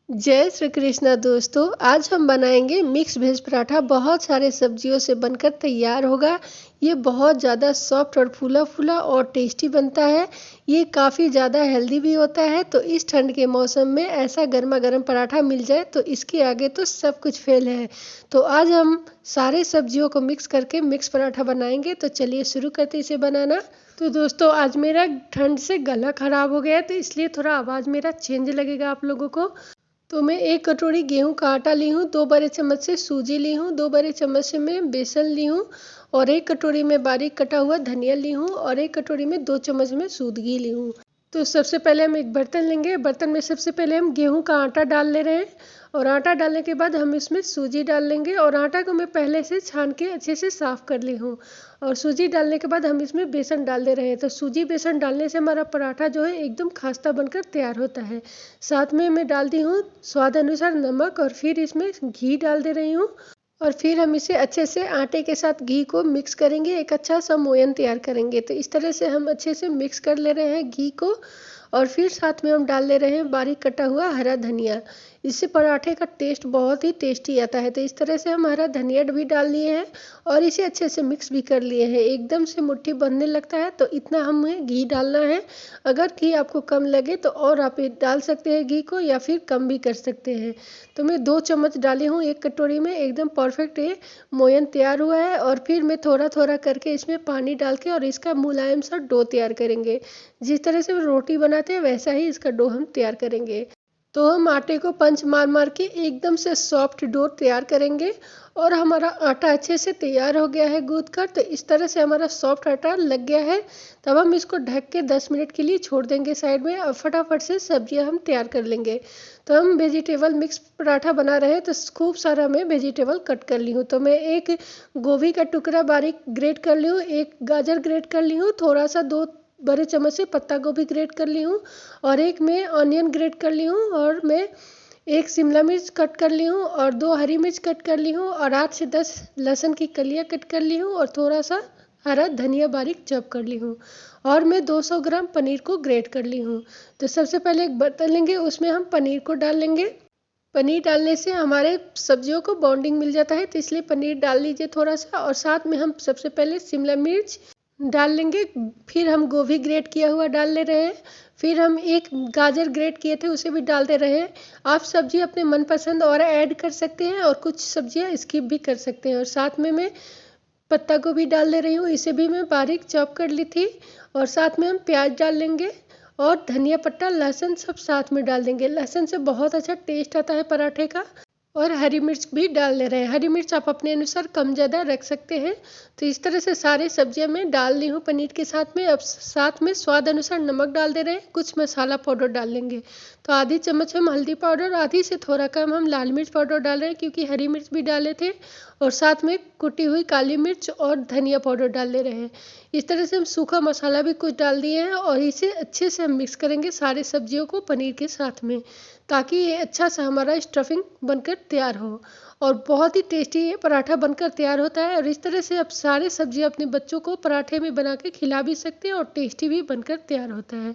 जय श्री कृष्णा दोस्तों। आज हम बनाएंगे मिक्स वेज पराठा। बहुत सारे सब्जियों से बनकर तैयार होगा। ये बहुत ज़्यादा सॉफ्ट और फूला फूला और टेस्टी बनता है। ये काफ़ी ज़्यादा हेल्दी भी होता है। तो इस ठंड के मौसम में ऐसा गर्मा गर्म पराठा मिल जाए तो इसके आगे तो सब कुछ फेल है। तो आज हम सारे सब्जियों को मिक्स करके मिक्स पराठा बनाएंगे। तो चलिए शुरू करते इसे बनाना। तो दोस्तों आज मेरा ठंड से गला खराब हो गया है, तो इसलिए थोड़ा आवाज़ मेरा चेंज लगेगा आप लोगों को। तो मैं 1 कटोरी गेहूं का आटा ली हूँ, 2 बड़े चम्मच से सूजी ली हूँ, 2 बड़े चम्मच से मैं बेसन ली हूँ और 1 कटोरी में बारीक कटा हुआ धनिया ली हूँ और 1 कटोरी में 2 चम्मच में दूध घी ली हूँ। तो सबसे पहले हम एक बर्तन लेंगे। बर्तन में सबसे पहले हम गेहूं का आटा डाल ले रहे हैं और आटा डालने के बाद हम इसमें सूजी डाल लेंगे और आटा को मैं पहले से छान के अच्छे से साफ़ कर ली हूँ। और सूजी डालने के बाद हम इसमें बेसन डाल दे रहे हैं। तो सूजी बेसन डालने से हमारा पराठा जो है एकदम खस्ता बनकर तैयार होता है। साथ में मैं डाल दी हूँ स्वाद अनुसार नमक और फिर इसमें घी डाल दे रही हूँ। और फिर हम इसे अच्छे से आटे के साथ घी को मिक्स करेंगे, एक अच्छा सा मोयन तैयार करेंगे। तो इस तरह से हम अच्छे से मिक्स कर ले रहे हैं घी को। और फिर साथ में हम डाल ले रहे हैं बारीक कटा हुआ हरा धनिया। इससे पराठे का टेस्ट बहुत ही टेस्टी आता है। तो इस तरह से हम हरा धनिया भी डाल लिए हैं और इसे अच्छे से मिक्स भी कर लिए हैं। एकदम से मुट्ठी बनने लगता है तो इतना हमें घी डालना है। अगर घी आपको कम लगे तो और आप डाल सकते हैं घी को, या फिर कम भी कर सकते हैं। तो मैं 2 चम्मच डाली हूँ 1 कटोरी में। एकदम परफेक्ट ये मोयन तैयार हुआ है। और फिर मैं थोड़ा थोड़ा करके इसमें पानी डाल के और इसका मुलायम सा डो तैयार करेंगे। जिस तरह से रोटी बनाते हैं वैसा ही इसका डो हम तैयार करेंगे। तो हम आटे को पंच मार मार के एकदम से सॉफ्ट डो तैयार करेंगे। और हमारा आटा अच्छे से तैयार हो गया है गूंथ कर। तो इस तरह से हमारा सॉफ्ट आटा लग गया है। तब हम इसको ढक के 10 मिनट के लिए छोड़ देंगे साइड में और फटाफट से सब्जियां हम तैयार कर लेंगे। तो हम वेजिटेबल मिक्स पराठा बना रहे हैं तो खूब सारा मैं वेजिटेबल कट कर ली हूँ। तो मैं एक गोभी का टुकड़ा बारीक ग्रेट कर ली हूँ, एक गाजर ग्रेट कर ली हूँ, थोड़ा सा 2 बड़े चम्मच से पत्ता गोभी ग्रेट कर ली हूँ और एक मैं ऑनियन ग्रेट कर ली हूँ और मैं एक शिमला मिर्च कट कर ली हूँ और 2 हरी मिर्च कट कर ली हूँ और 8 से 10 लहसुन की कलियाँ कट कर ली हूँ और थोड़ा सा हरा धनिया बारीक चॉप कर ली हूँ। और मैं 200 ग्राम पनीर को ग्रेट कर ली हूँ। तो सबसे पहले एक बर्तन लेंगे, उसमें हम पनीर को डाल लेंगे। पनीर डालने से हमारे सब्जियों को बॉन्डिंग मिल जाता है, तो इसलिए पनीर डाल लीजिए थोड़ा सा। और साथ में हम सबसे पहले शिमला मिर्च डाल लेंगे। फिर हम गोभी ग्रेट किया हुआ डाल ले रहे हैं। फिर हम एक गाजर ग्रेट किए थे उसे भी डाल दे रहे हैं। आप सब्जी अपने मनपसंद और ऐड कर सकते हैं और कुछ सब्जियां स्किप भी कर सकते हैं। और साथ में मैं पत्ता गोभी डाल दे रही हूँ, इसे भी मैं बारीक चॉप कर ली थी। और साथ में हम प्याज डाल लेंगे और धनिया पत्ता लहसुन सब साथ में डाल देंगे। लहसुन से बहुत अच्छा टेस्ट आता है पराठे का। और हरी मिर्च भी डाल ले रहे हैं। हरी मिर्च आप अपने अनुसार कम ज़्यादा रख सकते हैं। तो इस तरह से सारे सब्जियां मैं डाल ली हूँ पनीर के साथ में। अब साथ में स्वाद अनुसार नमक डाल दे रहे हैं, कुछ मसाला पाउडर डाल लेंगे। तो आधी चम्मच हम हल्दी पाउडर, आधी से थोड़ा कम हम लाल मिर्च पाउडर डाल रहे हैं क्योंकि हरी मिर्च भी डाले थे। और साथ में कुटी हुई काली मिर्च और धनिया पाउडर डाल ले रहे हैं। इस तरह से हम सूखा मसाला भी कुछ डाल दिए हैं और इसे अच्छे से हम मिक्स करेंगे सारे सब्जियों को पनीर के साथ में, ताकि ये अच्छा सा हमारा स्टफिंग बनकर तैयार हो। और बहुत ही टेस्टी ये पराठा बनकर तैयार होता है। और इस तरह से आप सारे सब्जियां अपने बच्चों को पराठे में बना के खिला भी सकते हैं और टेस्टी भी बनकर तैयार होता है।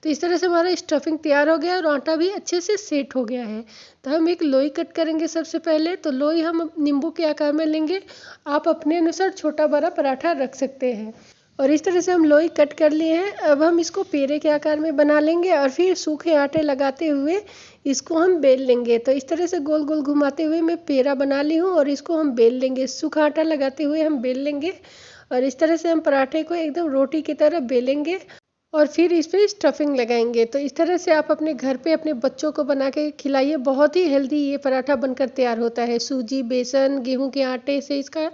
तो इस तरह से हमारा स्टफिंग तैयार हो गया और आटा भी अच्छे से सेट हो गया है। तो हम एक लोई कट करेंगे सबसे पहले। तो लोई हम नींबू के आकार में लेंगे। आप अपने अनुसार छोटा बड़ा पराठा रख सकते हैं। और इस तरह से हम लोई कट कर लिए हैं। अब हम इसको पेड़े के आकार में बना लेंगे और फिर सूखे आटे लगाते हुए इसको हम बेल लेंगे। तो इस तरह से गोल गोल घुमाते हुए मैं पेड़ा बना ली हूँ और इसको हम बेल लेंगे। सूखा आटा लगाते हुए हम बेल लेंगे और इस तरह से हम पराठे को एकदम रोटी की तरह बेलेंगे और फिर इस पर स्टफिंग लगाएंगे। तो इस तरह से आप अपने घर पे अपने बच्चों को बना के खिलाइए। बहुत ही हेल्दी ये पराठा बनकर तैयार होता है। सूजी बेसन गेहूं के आटे से इसका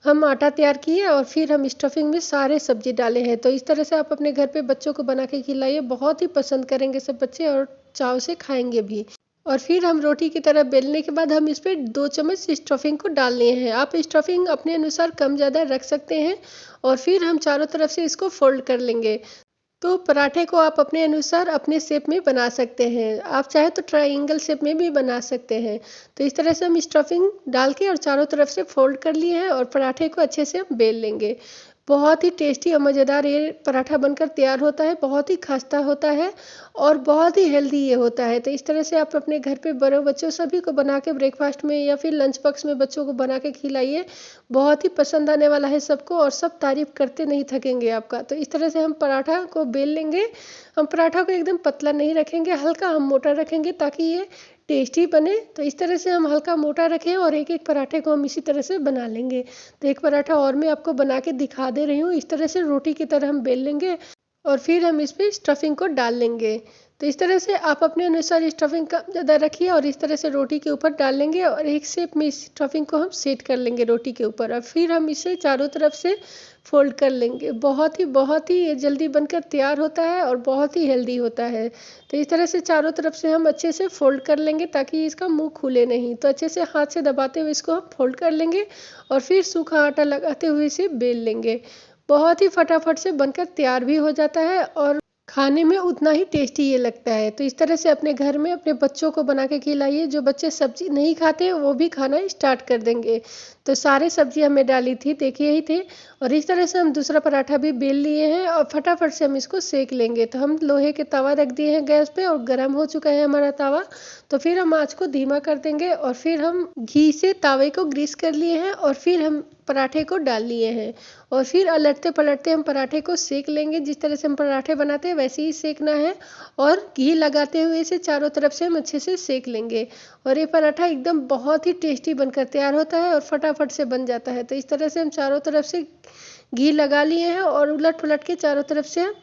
हम आटा तैयार किए और फिर हम स्टफिंग में सारे सब्जी डाले हैं। तो इस तरह से आप अपने घर पे बच्चों को बना के खिलाइए, बहुत ही पसंद करेंगे सब बच्चे और चाव से खाएंगे भी। और फिर हम रोटी की तरह बेलने के बाद हम इस पर 2 चम्मच स्टफिंग को डाल लिए हैं। आप स्टफिंग अपने अनुसार कम ज़्यादा रख सकते हैं। और फिर हम चारों तरफ से इसको फोल्ड कर लेंगे। तो पराठे को आप अपने अनुसार अपने शेप में बना सकते हैं। आप चाहे तो ट्रायंगल शेप में भी बना सकते हैं। तो इस तरह से हम स्टफिंग डाल के और चारों तरफ से फोल्ड कर लिए हैं और पराठे को अच्छे से हम बेल लेंगे। बहुत ही टेस्टी और मज़ेदार ये पराठा बनकर तैयार होता है, बहुत ही खस्ता होता है और बहुत ही हेल्दी ये होता है। तो इस तरह से आप अपने घर पे बड़ों बच्चों सभी को बना के ब्रेकफास्ट में या फिर लंच बॉक्स में बच्चों को बना के खिलाइए। बहुत ही पसंद आने वाला है सबको और सब तारीफ करते नहीं थकेंगे आपका। तो इस तरह से हम पराठा को बेल लेंगे। हम पराठा को एकदम पतला नहीं रखेंगे, हल्का हम मोटा रखेंगे ताकि ये टेस्टी बने। तो इस तरह से हम हल्का मोटा रखें और एक एक पराठे को हम इसी तरह से बना लेंगे। तो एक पराठा और मैं आपको बना के दिखा दे रही हूँ। इस तरह से रोटी की तरह हम बेल लेंगे और फिर हम इस पर स्टफिंग को डाल लेंगे। तो इस तरह से आप अपने अनुसार स्टफिंग का ज़्यादा रखिए और इस तरह से रोटी के ऊपर डाल लेंगे और एक शेप में इस स्टफिंग को हम सेट कर लेंगे रोटी के ऊपर और फिर हम इसे चारों तरफ से फोल्ड कर लेंगे। बहुत ही ये जल्दी बनकर तैयार होता है और बहुत ही हेल्दी होता है। तो इस तरह से चारों तरफ से हम अच्छे से फोल्ड कर लेंगे ताकि इसका मुंह खुले नहीं। तो अच्छे से हाथ से दबाते हुए इसको हम फोल्ड कर लेंगे और फिर सूखा आटा लगाते हुए इसे बेल लेंगे। बहुत ही फटाफट से बनकर तैयार भी हो जाता है और खाने में उतना ही टेस्टी ये लगता है। तो इस तरह से अपने घर में अपने बच्चों को बना के खिलाइए। जो बच्चे सब्जी नहीं खाते वो भी खाना स्टार्ट कर देंगे। तो सारे सब्जी हमें डाली थी, देखिए ही थे। और इस तरह से हम दूसरा पराठा भी बेल लिए हैं और फटाफट से हम इसको सेक लेंगे। तो हम लोहे के तवा रख दिए हैं गैस पे और गर्म हो चुका है हमारा तवा। तो फिर हम आँच को धीमा कर देंगे और फिर हम घी से तावे को ग्रीस कर लिए हैं और फिर हम पराठे को डाल लिए हैं और फिर अलटते पलटते हम पराठे को सेक लेंगे। जिस तरह से हम पराठे बनाते हैं वैसे ही सेकना है और घी लगाते हुए इसे चारों तरफ से हम अच्छे से सेक लेंगे। और ये पराठा एकदम बहुत ही टेस्टी बनकर तैयार होता है और फटाफट से बन जाता है। तो इस तरह से हम चारों तरफ से घी लगा लिए हैं और उलट पलट के चारों तरफ से हम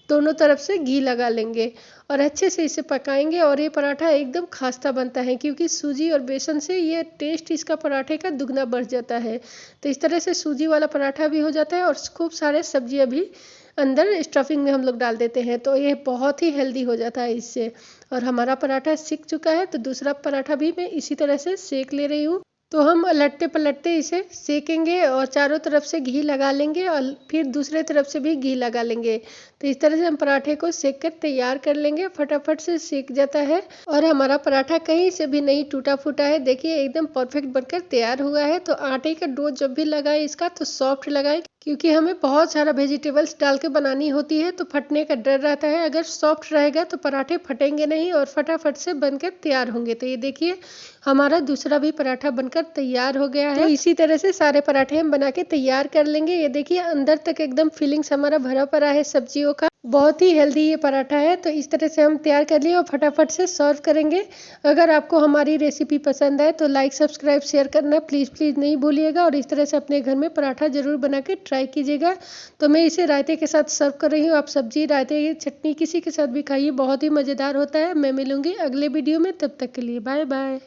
दोनों तरफ से घी लगा लेंगे और अच्छे से इसे पकाएंगे। और ये पराठा एकदम खस्ता बनता है क्योंकि सूजी और बेसन से ये टेस्ट इसका पराठे का दुगना बढ़ जाता है। तो इस तरह से सूजी वाला पराठा भी हो जाता है और खूब सारे सब्जियां भी अंदर स्टफिंग में हम लोग डाल देते हैं। तो ये बहुत ही हेल्दी हो जाता है इससे। और हमारा पराठा सिक चुका है तो दूसरा पराठा भी मैं इसी तरह से सेक ले रही हूँ। तो हम पलटते पलटते इसे सेकेंगे और चारों तरफ से घी लगा लेंगे और फिर दूसरे तरफ से भी घी लगा लेंगे। तो इस तरह से हम पराठे को सेक कर तैयार कर लेंगे। फटाफट से सेक जाता है और हमारा पराठा कहीं से भी नहीं टूटा फूटा है। देखिए एकदम परफेक्ट बनकर तैयार हुआ है। तो आटे का डो जब भी लगाए इसका तो सॉफ्ट लगाए क्योंकि हमें बहुत सारा वेजिटेबल्स डाल के बनानी होती है तो फटने का डर रहता है। अगर सॉफ्ट रहेगा तो पराठे फटेंगे नहीं और फटाफट से बनकर तैयार होंगे। तो ये देखिए हमारा दूसरा भी पराठा बनकर तैयार हो गया है। तो इसी तरह से सारे पराठे हम बना के तैयार कर लेंगे। ये देखिए अंदर तक एकदम फिलिंग्स हमारा भरा पड़ा है सब्जियों का। बहुत ही हेल्दी ये पराठा है। तो इस तरह से हम तैयार कर लिए और फटाफट से सर्व करेंगे। अगर आपको हमारी रेसिपी पसंद आए तो लाइक सब्सक्राइब शेयर करना प्लीज़ नहीं भूलिएगा और इस तरह से अपने घर में पराठा ज़रूर बना के ट्राई कीजिएगा। तो मैं इसे रायते के साथ सर्व कर रही हूँ। आप सब्जी रायते चटनी किसी के साथ भी खाइए, बहुत ही मज़ेदार होता है। मैं मिलूंगी अगले वीडियो में, तब तक के लिए बाय बाय।